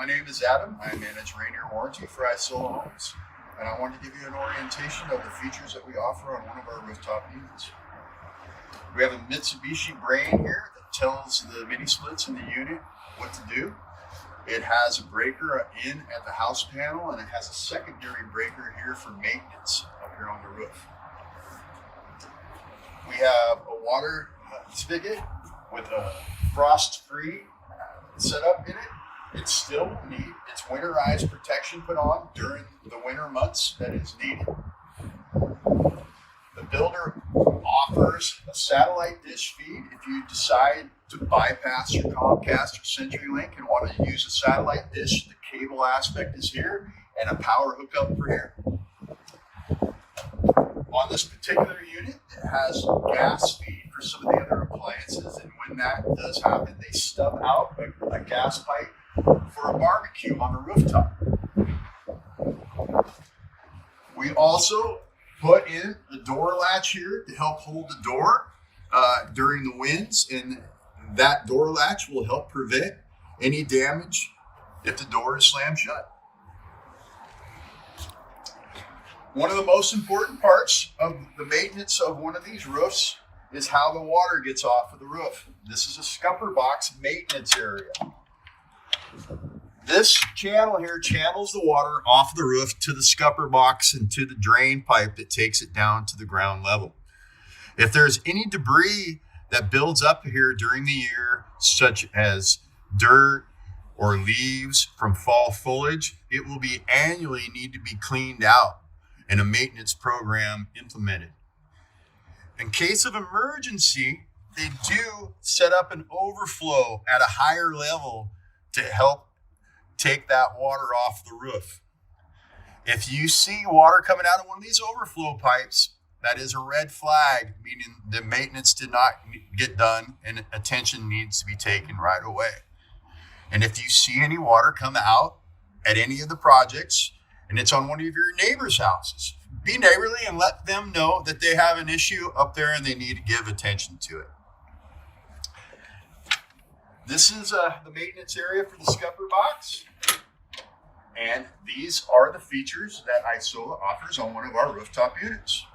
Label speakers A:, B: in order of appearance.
A: my name is Adam. I manage Rainier Warranty for Isola homes, and I want to give you an orientation of the features that we offer on one of our rooftop units. We have a Mitsubishi brain here that tells the mini splits in the unit what to do. It has a breaker in at the house panel, and it has a secondary breaker here for maintenance up here on the roof. We have a water spigot with a frost-free setup in it. It still needs its winterized protection put on during the winter months that is needed. The builder offers a satellite dish feed if you decide to bypass your Comcast or CenturyLink and want to use a satellite dish. The cable aspect is here and a power hookup for here. On this particular unit, it has gas feed for some of the other appliances, and when that does happen, they stub out a gas pipe for a barbecue on the rooftop. We also put in a door latch here to help hold the door during the winds, and that door latch will help prevent any damage if the door is slammed shut. One of the most important parts of the maintenance of one of these roofs is how the water gets off of the roof. This is a scupper box maintenance area. This channel here channels the water off the roof to the scupper box and to the drain pipe that takes it down to the ground level. If there's any debris that builds up here during the year, such as dirt or leaves from fall foliage, it will be annually need to be cleaned out and a maintenance program implemented. In case of emergency, they do set up an overflow at a higher level to help take that water off the roof. If you see water coming out of one of these overflow pipes, that is a red flag, meaning the maintenance did not get done and attention needs to be taken right away. And if you see any water come out at any of the projects, and it's on one of your neighbors' houses, be neighborly and let them know that they have an issue up there and they need to give attention to it. This is the maintenance area for the scupper box. And these are the features that Isola offers on one of our rooftop units.